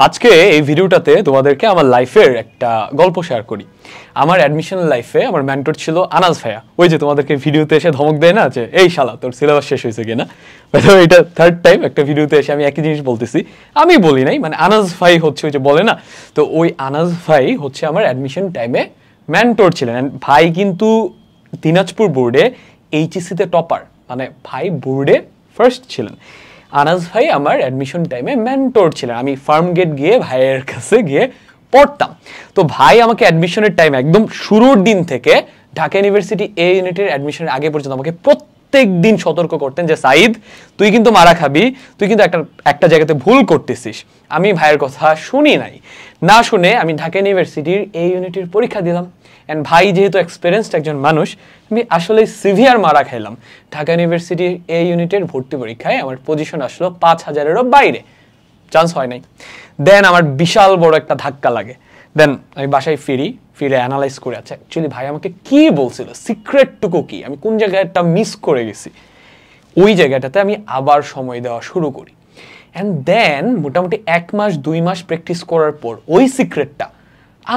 আজকে এই ভিডিওটাতে তোমাদেরকে আমার লাইফের একটা গল্প শেয়ার করি। আমার অ্যাডমিশন লাইফে আমার মেন্টর ছিল আনাজ ভাইয়া। ওই যে তোমাদেরকে ভিডিওতে এসে ধমক দেয় না যে এই শালা তোর সিলেবাস শেষ হয়েছে কিনা। এটা থার্ড টাইম একটা ভিডিওতে এসে আমি একই জিনিস বলতেছি। আমি বলি নাই, মানে আনাজ ভাই হচ্ছে ওই যে বলে না, তো ওই আনাজ ভাই হচ্ছে আমার অ্যাডমিশন টাইমে মেন্টর ছিলেন। ভাই কিন্তু দিনাজপুর বোর্ডে এইচএসসিতে টপার, মানে ভাই বোর্ডে ফার্স্ট ছিলেন। আনাজ ভাই আমার অ্যাডমিশন টাইমে মেন্টর ছিলেন। আমি ফার্ম গেট গিয়ে ভাইয়ের কাছে গিয়ে পড়তাম। তো ভাই আমাকে অ্যাডমিশনের টাইম একদম শুরুর দিন থেকে ঢাকা ইউনিভার্সিটি এ ইউনিটের অ্যাডমিশনের আগে পর্যন্ত আমাকে প্রত্যেক দিন সতর্ক করতেন যে সাইদ তুই কিন্তু মারা খাবি, তুই কিন্তু একটা জায়গাতে ভুল করতেছিস। আমি ভাইয়ের কথা শুনি নাই, না শুনে আমি ঢাকা ইউনিভার্সিটির এ ইউনিটের পরীক্ষা দিলাম। অ্যান্ড ভাই যেহেতু এক্সপিরিয়েন্সড একজন মানুষ, আমি আসলে সিভিয়ার মারা খাইলাম। ঢাকা ইউনিভার্সিটির এ ইউনিটের ভর্তি পরীক্ষায় আমার পজিশন আসলো 5000-এরও বাইরে, চান্স হয় নাই। দেন আমার বিশাল বড় একটা ধাক্কা লাগে। দেন আমি বাসায় ফিরে অ্যানালাইজ করে, আচ্ছা অ্যাকচুয়ালি ভাই আমাকে কি বলছিল, সিক্রেটটুকু কি, আমি কোন জায়গাটা মিস করে গেছি। ওই জায়গাটাতে আমি আবার সময় দেওয়া শুরু করি। অ্যান্ড দেন মোটামুটি 1 মাস 2 মাস প্র্যাকটিস করার পর ওই সিক্রেটটা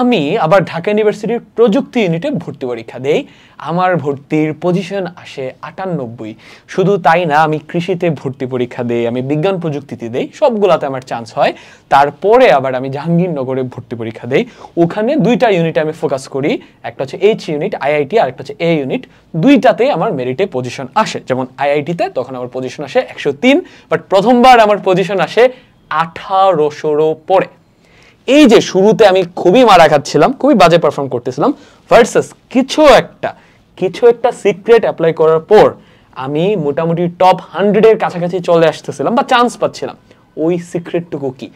আমি আবার ঢাকা ইউনিভার্সিটির প্রযুক্তি ইউনিটে ভর্তি পরীক্ষা দেই। আমার ভর্তির পজিশন আসে 98। শুধু তাই না, আমি কৃষিতে ভর্তি পরীক্ষা দেই, আমি বিজ্ঞান প্রযুক্তিতে দেই, সবগুলাতে আমার চান্স হয়। তারপরে আবার আমি জাহাঙ্গীরনগরে ভর্তি পরীক্ষা দেই। ওখানে 2টা ইউনিটে আমি ফোকাস করি, একটা হচ্ছে এইচ ইউনিট আইআইটি, আর একটা হচ্ছে এ ইউনিট। 2টাতে আমার মেরিটে পজিশন আসে। যেমন আইআইটিতে তখন আমার পজিশন আসে 103, বাট প্রথমবার আমার পজিশন আসে 1800 পরে। এই যে শুরুতে আমি খুবই মারা খাচ্ছিলাম, খুবই বাজে পারফর্ম করতেছিলাম, ভার্সেস কিছু একটা সিক্রেট অ্যাপ্লাই করার পর আমি মোটামুটি টপ 100-এর কাছাকাছি চলে আসতেছিলাম বা চান্স পাচ্ছিলাম। ওই সিক্রেটটুকু কি?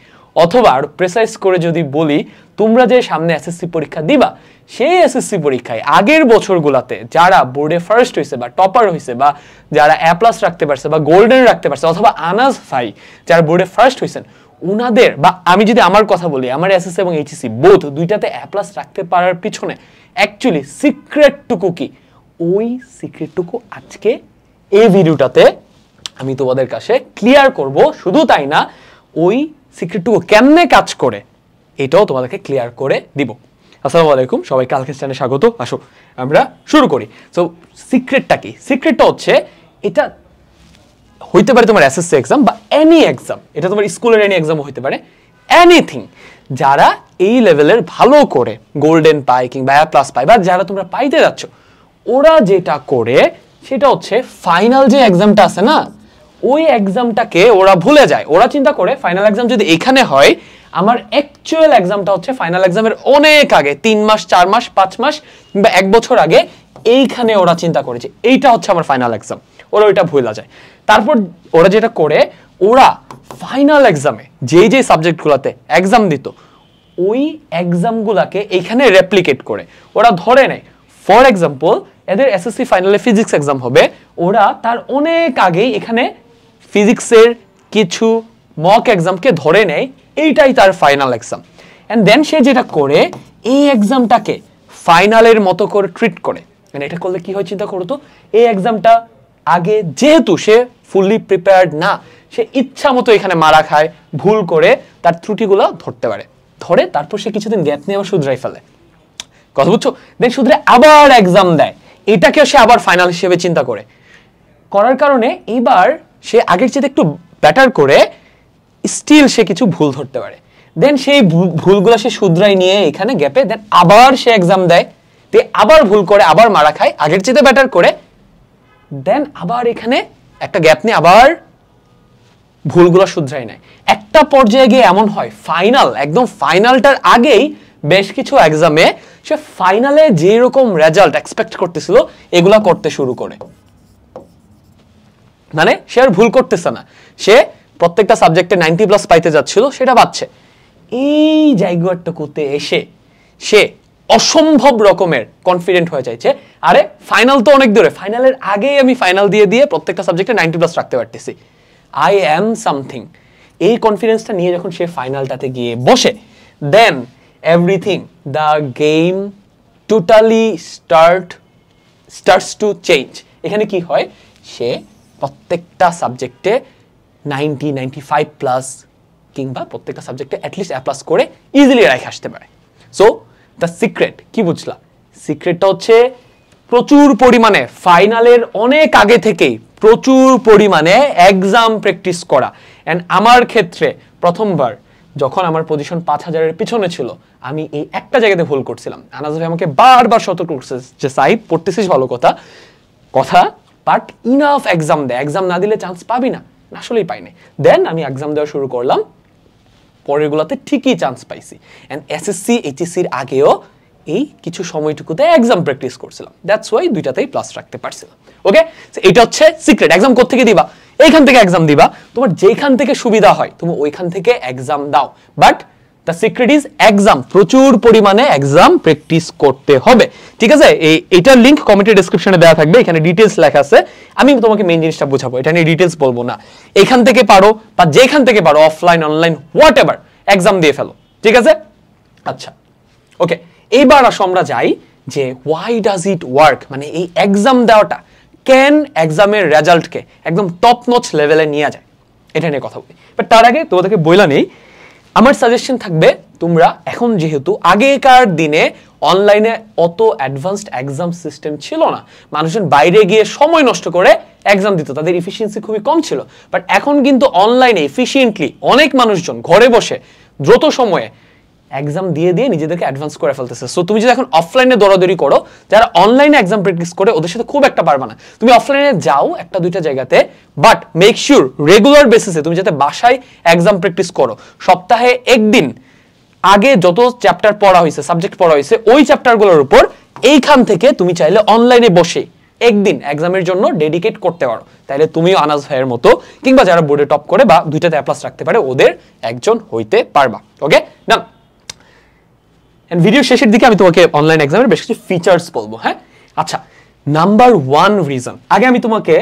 অথবা আর প্রেসাইজ করে যদি বলি, তোমরা যে সামনে এসএসসি পরীক্ষা দিবা, সেই এসএসসি পরীক্ষায় আগের বছরগুলোতে যারা বোর্ডে ফার্স্ট হয়েছে বা টপার হয়েছে বা যারা A+ রাখতে পারছে বা গোল্ডেন রাখতে পারছে, অথবা আনাজ ভাই যারা বোর্ডে ফার্স্ট হয়েছেন, উনাদের, বা আমি যদি আমার কথা বলি, আমার এসএসসি এবং এইচএসসি বোথ 2টাতে A+ রাখতে পারার পিছনে অ্যাকচুয়ালি সিক্রেটটুকু কি? ওই সিক্রেটটুকু আজকে এই ভিডিওটাতে আমি তোমাদের কাছে ক্লিয়ার করব। শুধু তাই না, ওই সিক্রেটটুকু কেমনে কাজ করে এটাও তোমাদেরকে ক্লিয়ার করে দিব। আসসালামু আলাইকুম, সবাইকে আলকেস চ্যানেলে স্বাগত। আসো আমরা শুরু করি। সো সিক্রেটটা কি? সিক্রেটটা হচ্ছে, এটা হইতে পারে তোমার এসএসসি এক্সাম বা এনি এক্সাম, এটা তোমার স্কুলের এনি এক্সামও হইতে পারে, এনিথিং। যারা এই লেভেলের ভালো করে গোল্ডেন পায় কিংবা A+ পায় বা যারা তোমরা পাইতে যাচ্ছ, ওরা যেটা করে সেটা হচ্ছে ফাইনাল যে এক্সামটা আছে না, ওই এক্সামটাকে ওরা ভুলে যায়। ওরা চিন্তা করে ফাইনাল এক্সাম যদি এখানে হয়, আমার অ্যাকচুয়াল এক্সামটা হচ্ছে ফাইনাল এক্সামের অনেক আগে, 3 মাস 4 মাস 5 মাস কিংবা 1 বছর আগে। এইখানে ওরা চিন্তা করেছে এইটা হচ্ছে আমার ফাইনাল এক্সাম, ওরা ওইটা ভুলে যায়। তারপর ওরা যেটা করে, ওরা ফাইনাল এক্সামে যেই সাবজেক্টগুলোতে এক্সাম দিত, ওই এক্সামগুলোকে এইখানে রেপ্লিকেট করে ওরা ধরে নেয়। ফর এক্সাম্পল, এদের এসএসসি ফাইনালে ফিজিক্স এক্সাম হবে, ওরা তার অনেক আগেই এখানে ফিজিক্সের কিছু মক এক্সামকে ধরে নেয়, এইটাই তার ফাইনাল এক্সাম। অ্যান্ড দেন সে যেটা করে, এই এক্সামটাকে ফাইনালের মতো করে ট্রিট করে। মানে এটা করলে কি হয় চিন্তা করো তো, এই এক্সামটা আগে যেহেতু সে ফুললি প্রিপেয়ার্ড না, সে ইচ্ছা মতো এখানে মারা খায়, ভুল করে তার ত্রুটিগুলো ধরতে পারে, ধরে তারপর সে কিছুদিন গ্যাপ নিয়ে আবার শুধরাই ফেলে। কথা বুঝছো? দেন শুধরে আবার এক্সাম দেয়, এটাকেও সে আবার ফাইনাল হিসেবে চিন্তা করে, করার কারণে এবার সে আগের চেয়ে একটু বেটার করে স্টিল সে কিছু ভুল ধরতে পারে। দেন সেই ভুলগুলো সে শুধরাই নিয়ে এখানে গ্যাপে, দেন আবার সে এক্সাম দেয়, আবার ভুল করে, আবার মারা খায়, আগের চেয়ে বেটার করে, দেন আবার এখানে একটা গ্যাপ নিয়ে আবার ভুলগুলো শুধরাই নেয়। একটা পর্যায়ে গিয়ে এমন হয়, ফাইনাল একদম ফাইনালটার আগেই বেশ কিছু এক্সামে সে ফাইনালে যেরকম রেজাল্ট এক্সপেক্ট করতেছিল এগুলা করতে শুরু করে। মানে সে আর ভুল করতেছে না, সে প্রত্যেকটা সাবজেক্টে 90+ পাইতে যাচ্ছিল, সেটা পাচ্ছে। এই জায়গাটুকুতে এসে সে অসম্ভব রকমের কনফিডেন্ট হয়ে যাচ্ছে, আরে ফাইনাল তো অনেক দূরে, ফাইনালের আগেই আমি ফাইনাল দিয়ে প্রত্যেকটা সাবজেক্টে 90+ রাখতে পারতেছি, আই অ্যাম সামথিং। এই কনফিডেন্সটা নিয়ে যখন সে ফাইনালটাতে গিয়ে বসে, then everything, the game totally starts to change. এখানে কি হয়, সে প্রত্যেকটা সাবজেক্টে 90-95+ কিংবা প্রত্যেকটা সাবজেক্টে অ্যাটলিস্ট A+ করে ইজিলি রেখে আসতে পারে। সো দ্য সিক্রেট কি বুঝলা? সিক্রেটটা হচ্ছে প্রচুর পরিমাণে ফাইনালের অনেক আগে থেকেই প্রচুর পরিমাণে এক্সাম প্র্যাকটিস করা। অ্যান্ড আমার ক্ষেত্রে প্রথমবার যখন আমার পজিশন 5000-এর পিছনে ছিল, আমি এই একটা জায়গাতে ভুল করছিলাম। আনাজ ভাই আমাকে বারবার সতর্ক করছে যে সাইদ পড়তেছিস ভালো কথা বাট ইনাফ এক্সাম দে, এক্সাম না দিলে চান্স পাবি না। আসলেই পাইনি। দেন আমি এক্সাম দেওয়া শুরু করলাম, পরেরগুলোতে ঠিকই চান্স পাইছি। অ্যান্ড এসএসসি এইচএসসির আগেও এই কিছু সময়টুকুতে এক্সাম প্র্যাকটিস করছিলাম, দ্যাটস ওয়াই দুইটাতেই প্লাস রাখতে পারছিলাম। ওকে, এটা হচ্ছে সিক্রেট। এক্সাম কোত্থেকে দিবা? এইখান থেকে এক্সাম দিবা, তোমার যেখান থেকে সুবিধা হয় তুমি ওইখান থেকে এক্সাম দাও, but the secret is exam, প্রচুর পরিমাণে এক্সাম প্র্যাকটিস করতে হবে। ঠিক আছে, এইটার লিংক কমেন্টের ডেসক্রিপশনে দেওয়া থাকবে, এখানে ডিটেলস লেখা আছে। আমি তোমাকে মেইন জিনিসটা বোঝাবো, এটা নিয়ে ডিটেলস বলবো না। এখান থেকে পারো বা যেখান থেকে পারো, offline online what ever, exam দিয়ে ফেলো। ঠিক আছে, আচ্ছা ওকে, এইবার আসো আমরা যাই যে ওয়াই ডাজ ইট ওয়ার্ক, মানে এই এক্সাম দেওয়াটা কেন এক্সামের রেজাল্টকে একদম টপ নচ লেভেলে নিয়ে যায়, এটা নিয়ে কথা বলি। বাট তার আগে তোমাদেরকে বইলা নেই, আমার সাজেশন থাকবে তোমরা এখন যেহেতু আগেকার দিনে অনলাইনে অত অ্যাডভান্সড এক্সাম সিস্টেম ছিল না, মানুষজন বাইরে গিয়ে সময় নষ্ট করে এক্সাম দিত, তাদের এফিসিয়েন্সি খুবই কম ছিল। বাট এখন কিন্তু অনলাইনে এফিসিয়েন্টলি অনেক মানুষজন ঘরে বসে দ্রুত সময়ে এক্সাম দিয়ে দিয়ে নিজেদেরকে অ্যাডভান্স করে ফেলতেছে। সো তুমি যদি এখন অফলাইনে দৌড়াদৌড়ি করো, যারা অনলাইনে এক্সাম প্র্যাকটিস করে ওদের সাথে খুব একটা পারবা না। তুমি অফলাইনে যাও একটা দুইটা জায়গাতে, বাট মেক শিওর রেগুলার বেসিসে তুমি যাতে বাসায় এক্সাম প্র্যাকটিস করো। সপ্তাহে একদিন আগে যত চ্যাপ্টার পড়া হয়েছে, সাবজেক্ট পড়া হয়েছে, ওই চ্যাপ্টারগুলোর উপর এইখান থেকে তুমি চাইলে অনলাইনে বসে একদিন এক্সামের জন্য ডেডিকেট করতে পারো, তাইলে তুমিও আনাজ ভাইয়ের মতো কিংবা যারা বোর্ডে টপ করে বা দুইটাতে A+ রাখতে পারে ওদের একজন হইতে পারবা। ওকে ডান। এন্ড ভিডিও শেষের দিকে আমি তোমাকে অনলাইন এক্সামের বেশ কিছু ফিচার্স বলবো। হ্যাঁ আচ্ছা, নাম্বার 1 রিজন, আগে আমি তোমাকে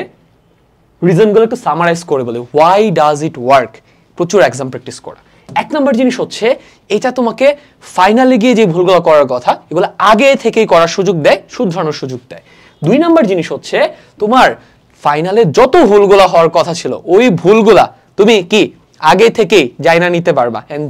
রিজনগুলো একটু সামারাইজ করে বলি হোয়াই ডাজ ইট ওয়ার্ক প্রচুর এক্সাম প্র্যাকটিস করা। এক নাম্বার জিনিস হচ্ছে এটা তোমাকে ফাইনালে গিয়ে যে ভুলগুলো করার কথা এগুলো আগে থেকেই করার সুযোগ দেয়, শুধরানোর সুযোগ দেয়। 2 নাম্বার জিনিস হচ্ছে তোমার ফাইনালে যত ভুলগুলো হওয়ার কথা ছিল ওই ভুলগুলা তুমি কি আগে থেকেই জানা নিতে পারবা। এন্ড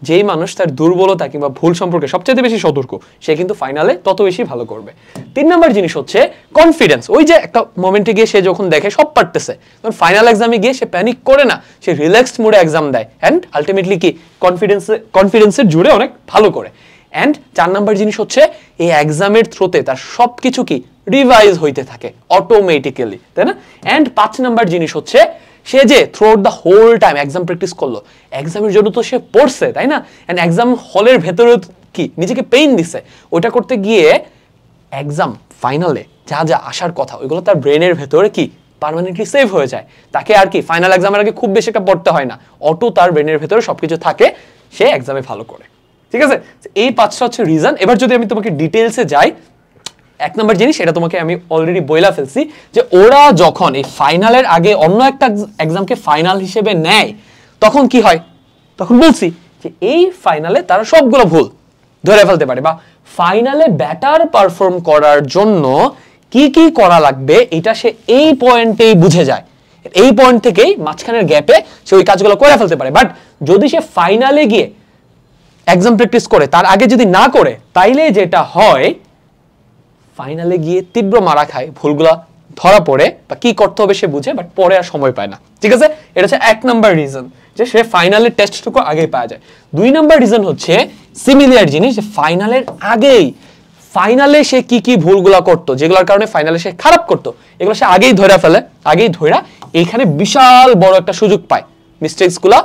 যেই মানুষ তার দুর্বলতা কিংবা ভুল সম্পর্কে সবচেয়ে বেশি সতর্ক, সে কিন্তু ফাইনালে তত বেশি ভালো করবে। 3 নাম্বার জিনিস হচ্ছে কনফিডেন্স। ওই যে একটা মোমেন্টে গিয়ে সে যখন দেখে সব পারতেছে, তখন ফাইনাল এক্সামে গিয়ে সে প্যানিক করে না, সে রিল্যাক্সড মোডে এক্সাম দেয় অ্যান্ড আলটিমেটলি কি কনফিডেন্সের জুড়ে অনেক ভালো করে। অ্যান্ড 4 নাম্বার জিনিস হচ্ছে এই এক্সামের থ্রুতে তার সব কিছু কি রিভাইজ হইতে থাকে অটোমেটিক্যালি, তাই না? অ্যান্ড 5 নাম্বার জিনিস হচ্ছে সে যে throughout the whole time exam practice করলো, এক্সামের জন্য তো সে পড়ছে, তাই না? এন্ড এক্সাম হলের ভেতরে কি নিজেকে পেইন দিছে, ওইটা করতে গিয়ে এক্সাম ফাইনালে যা যা আসার কথা ওইগুলো তার ব্রেনের ভেতরে কি পার্মানেন্টলি সেভ হয়ে যায়। তাকে আর কি ফাইনাল এক্সামের আগে খুব বেশি একটা পড়তে হয় না, অটো তার ব্রেনের ভেতরে সবকিছু থাকে, সে এক্সামে ভালো করে। ঠিক আছে, এই 5টা হচ্ছে রিজন। এবার যদি আমি তোমাকে ডিটেলসে যাই, 1 নাম্বার জিনিস এটা তোমাকে আমি অলরেডি বইলা ফেলছি যে ওরা যখন এই ফাইনালের আগে অন্য একটা এক্সামকে ফাইনাল হিসেবে নেয় তখন কি হয়, তখন বলছি যে এই ফাইনালে তারা সবগুলো ভুল ধরে ফেলতে পারে, বা ফাইনালে বেটার পারফর্ম করার জন্য কি কি করা লাগবে এটা সে এই পয়েন্টেই বুঝে যায়। এই পয়েন্ট থেকেই মাঝখানের গ্যাপে সে ওই কাজগুলো করে ফেলতে পারে। বাট যদি সে ফাইনালে গিয়ে এক্সাম প্র্যাকটিস করে তার আগে যদি না করে, তাইলে যেটা হয় ফাইনালে গিয়ে তীব্র মারা খায়, ভুলগুলা ধরা পড়ে বা কি করতে হবে সে বুঝে, বাট পরে আর সময় পায় না। ঠিক আছে, এটা হচ্ছে 1 নাম্বার রিজন যে সে ফাইনালের টেস্টটুকু আগেই পাওয়া যায়। 2 নাম্বার রিজন হচ্ছে সিমিলার জিনিস, যে ফাইনালের আগেই ফাইনালে সে কি কি ভুলগুলা করতো যেগুলোর কারণে ফাইনালে সে খারাপ করতো, এগুলো সে আগেই ধরে ফেলে, আগেই ধরা এইখানে বিশাল বড় একটা সুযোগ পায় মিস্টেকসগুলা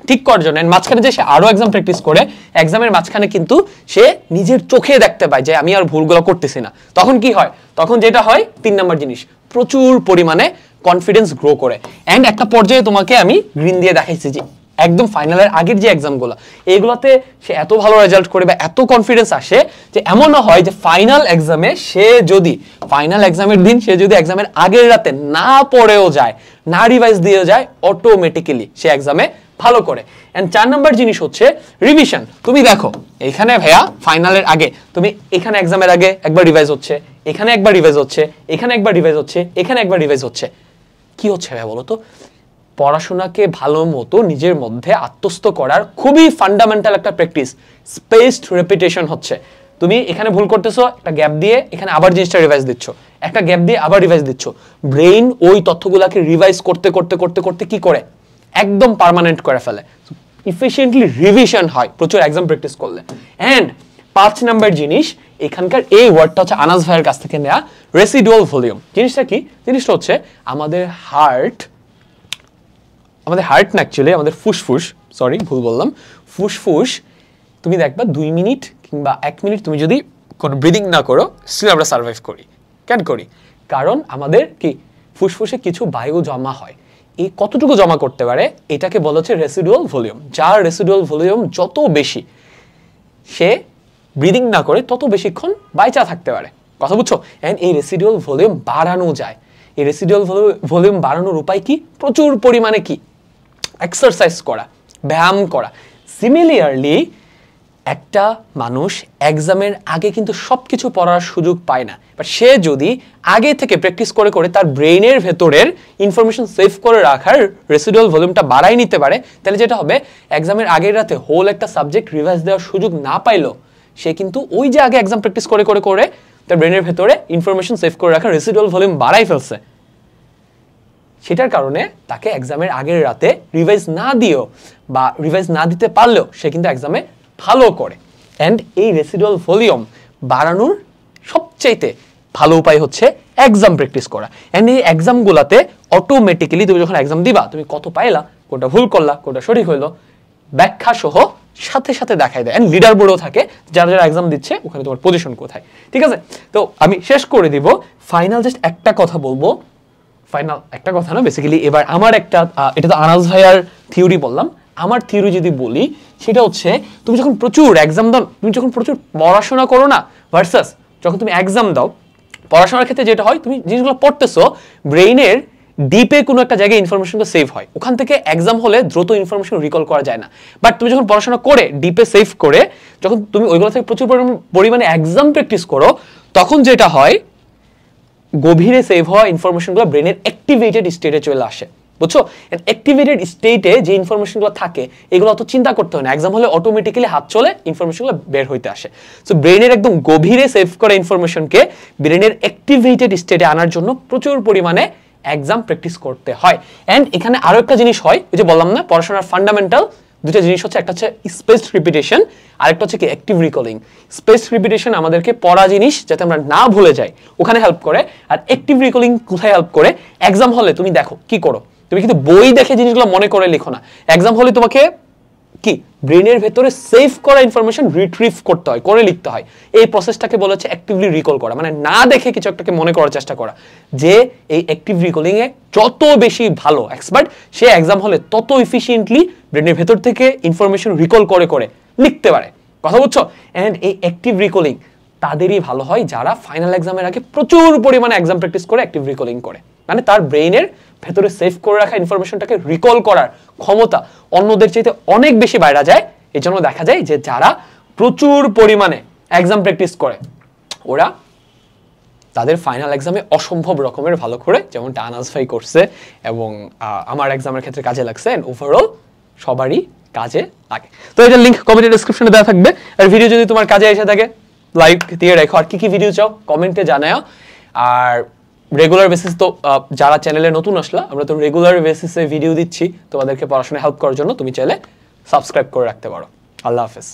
ঠিক করার জন্য। মাঝখানে যে সে আরো এক্সাম প্র্যাকটিস করে, এক্সামের মাঝখানে কিন্তু সে নিজের চোখে দেখতে পায় যে আমি আর ভুলগুলো করতেছি না, তখন কি হয়, তখন যেটা হয় 3 নাম্বার জিনিস, প্রচুর পরিমাণে কনফিডেন্স গ্রো করে। অ্যান্ড একটা পর্যায়ে তোমাকে আমি গ্রিন দিয়ে দেখাইছি যে একদম ফাইনালের আগের যে এক্সামগুলো এইগুলোতে সে এত ভালো রেজাল্ট করে বা এত কনফিডেন্স আসে যে এমনও হয় যে ফাইনাল এক্সামে সে যদি ফাইনাল এক্সামের দিন সে যদি এক্সামের আগের রাতে না পড়েও যায়, না রিভাইজ দিয়ে যায়, অটোমেটিক্যালি সে এক্সামে ভালো করে। এন্ড 4 নাম্বার জিনিস হচ্ছে রিভিশন। তুমি দেখো এখানে ভাইয়া ফাইনালের আগে তুমি এখানে এক্সামের আগে একবার রিভাইজ হচ্ছে, এখানে একবার রিভাইজ হচ্ছে, এখানে একবার রিভাইজ হচ্ছে, এখানে একবার রিভাইজ হচ্ছে, কি হচ্ছে ভাইয়া বলো তো? পড়াশোনাকে ভালো মতো নিজের মধ্যে আত্মস্থ করার খুবই ফান্ডামেন্টাল একটা প্র্যাকটিস স্পেসড রেপিটেশন হচ্ছে। তুমি এখানে ভুল করতেছো, একটা গ্যাপ দিয়ে এখানে আবার জিনিসটা রিভাইজ দিচ্ছ, একটা গ্যাপ দিয়ে আবার রিভাইজ দিচ্ছ। ব্রেইন ওই তথ্যগুলোকে রিভাইজ করতে করতে করতে করতে কি করে একদম পার্মানেন্ট করে ফেলে। ইফিশিয়েন্টলি রিভিশন হয় প্রচুর এক্সাম প্র্যাকটিস করলে। অ্যান্ড 5 নাম্বার জিনিস, এখানকার এই ওয়ার্ডটা হচ্ছে আনাস ভাইয়ের কাছ থেকে নেওয়া, রেসিডুয়াল ভলিউম। জিনিসটা কি? জিনিসটা হচ্ছে আমাদের হার্ট না, অ্যাকচুয়ালি আমাদের ফুসফুস, সরি ভুল বললাম, ফুসফুস। তুমি দেখবা 2 মিনিট কিংবা 1 মিনিট তুমি যদি কোনো ব্রিদিং না করো, স্টিল আমরা সার্ভাইভ করি। কেন করি? কারণ আমাদের কি ফুসফুসে কিছু বায়ু জমা হয়। এই কতটুকু জমা করতে পারে এটাকে বলা হচ্ছে রেসিডুয়াল ভলিউম। যার রেসিডুয়াল ভলিউম যত বেশি, সে ব্রিদিং না করে তত বেশিক্ষণ বাইচা থাকতে পারে। কথা বুঝছো? এন্ড এই রেসিডুয়াল ভলিউম বাড়ানো যায়। এই রেসিডুয়াল ভলিউম বাড়ানোর উপায় কি? প্রচুর পরিমাণে কি এক্সারসাইজ করা, ব্যায়াম করা। সিমিলারলি একটা মানুষ এক্সামের আগে কিন্তু সবকিছু পড়ার সুযোগ পায় না, বাট সে যদি আগে থেকে প্র্যাকটিস করে করে তার ব্রেইনের ভেতরের ইনফরমেশন সেভ করে রাখার রেসিডুয়াল ভলিউমটা বাড়াই নিতে পারে, তাহলে যেটা হবে এক্সামের আগের রাতে হোল একটা সাবজেক্ট রিভাইজ দেওয়ার সুযোগ না পাইলো, সে কিন্তু ওই যে আগে এক্সাম প্র্যাকটিস করে করে করে তার ব্রেইনের ভেতরে ইনফরমেশন সেভ করে রাখার রেসিডুয়াল ভলিউম বাড়াই ফেলছে। সেটার কারণে তাকে এক্সামের আগের রাতে রিভাইজ না দিও বা রিভাইজ না দিতে পারলেও সে কিন্তু এক্সামে ভালো করে। অ্যান্ড এই রেসিডুয়াল ভলিউম বাড়ানোর সবচাইতে ভালো উপায় হচ্ছে এক্সাম প্র্যাকটিস করা। অ্যান্ড এই এক্সামগুলোতে অটোমেটিক্যালি তুমি যখন এক্সাম দিবা, তুমি কত পাইলা, কোনটা ভুল করলা, কোনটা সঠিক হইলো, ব্যাখ্যা সহ সাথে সাথে দেখাই দেয়। অ্যান্ড লিডার বোর্ডও থাকে যারা যারা এক্সাম দিচ্ছে ওখানে তোমার পজিশন কোথায়। ঠিক আছে, তো আমি শেষ করে দিব। ফাইনাল জাস্ট একটা কথা বলবো, ফাইনাল একটা কথা না, বেসিক্যালি এবার আমার একটা, এটা তো আনাস ভাইয়ার থিওরি বললাম, আমার থিওরি যদি বলি সেটা হচ্ছে তুমি যখন প্রচুর এক্সাম দাও, তুমি যখন প্রচুর পড়াশোনা করো না, ভার্সাস যখন তুমি এক্সাম দাও, পড়াশোনার ক্ষেত্রে যেটা হয় তুমি জিনিসগুলো পড়তেছো, ব্রেইনের ডিপে কোনো একটা জায়গায় ইনফরমেশনটা সেভ হয়, ওখান থেকে এক্সাম হলে দ্রুত ইনফরমেশন রিকল করা যায় না। বাট তুমি যখন পড়াশোনা করে ডিপে সেভ করে যখন তুমি ওইগুলো থেকে প্রচুর পরিমাণে এক্সাম প্র্যাকটিস করো, তখন যেটা হয় গভীরে সেভ হওয়া ইনফরমেশনগুলো ব্রেনের অ্যাক্টিভেটেড স্টেটে চলে আসে। বুঝছো? অ্যাক্টিভেটেড স্টেটে যে ইনফরমেশনগুলো থাকে এগুলো অত চিন্তা করতে হয় না, এক্সাম হলে অটোমেটিক্যালি হাত চলে ইনফরমেশনগুলো বের হইতে আসে। সো ব্রেনের একদম গভীরে সেভ করা ইনফরমেশনকে ব্রেনের অ্যাক্টিভেটেড স্টেটে আনার জন্য প্রচুর পরিমাণে এক্সাম প্র্যাকটিস করতে হয়। অ্যান্ড এখানে আরো একটা জিনিস হয়, ওই যে বললাম না পড়াশোনার ফান্ডামেন্টাল দুটো জিনিস হচ্ছে, একটা হচ্ছে স্পেসড রিপিটেশন, আরেকটা হচ্ছে কি অ্যাক্টিভ রিকলিং। স্পেসড রিপিটেশন আমাদেরকে পড়া জিনিস যাতে আমরা না ভুলে যাই ওখানে হেল্প করে, আর অ্যাক্টিভ রিকলিং কোথায় হেল্প করে? এক্সাম হলে তুমি দেখো কি করো, তুমি কিন্তু বই দেখে জিনিসগুলো মনে করে লিখো না, এক্সাম হলে তোমাকে কি ব্রেনের ভেতরে সেভ করা ইনফরমেশন রিট্রিভ করতে হয়, করে লিখতে হয়। এই প্রসেসটাকে বলা হচ্ছে অ্যাক্টিভলি রিকল করা, মানে না দেখে কিছু একটাকে মনে করার চেষ্টা করা। যে এই অ্যাক্টিভ রিকলিং এ যত বেশি ভালো এক্সপার্ট, সে এক্সাম হলে তত এফিশিয়েন্টলি ব্রেনের ভেতর থেকে ইনফরমেশন রিকল করে করে লিখতে পারে। কথা বুঝছো? এন্ড এই অ্যাক্টিভ রিকলিং তাদেরই ভালো হয় যারা ফাইনাল এক্সামের আগে প্রচুর পরিমাণে এক্সাম প্র্যাকটিস করে অ্যাক্টিভ রিকলিং করে, মানে তার ব্রেইনের ভেতরে সেভ করে রাখা ইনফরমেশনটাকে রিকল করার ক্ষমতা অন্যদের চাইতে অনেক বেশি বাইরে যায়। এই জন্য দেখা যায় যে যারা প্রচুর পরিমাণে এক্সাম প্র্যাকটিস করে ওরা তাদের ফাইনাল এক্সামে অসম্ভব রকমের ভালো করে, যেমনটা আনাস ভাই করছে এবং আমার এক্সামের ক্ষেত্রে কাজে লাগছে, এন্ড ওভারঅল সবারই কাজে লাগে। তো এটার লিংক কমেন্টে ডেসক্রিপশনে দেওয়া থাকবে। আর ভিডিও যদি তোমার কাজে এসে থাকে লাইক দিয়ে রাখো, আর কি কি ভিডিও চাও কমেন্টে জানাও। আর রেগুলার বেসিস তো যারা চ্যানেলে নতুন আসলা, আমরা তো রেগুলার বেসিসে ভিডিও দিচ্ছি তোমাদেরকে পড়াশোনায় হেল্প করার জন্য, তুমি চাইলে সাবস্ক্রাইব করে রাখতে পারো। আল্লাহ হাফেজ।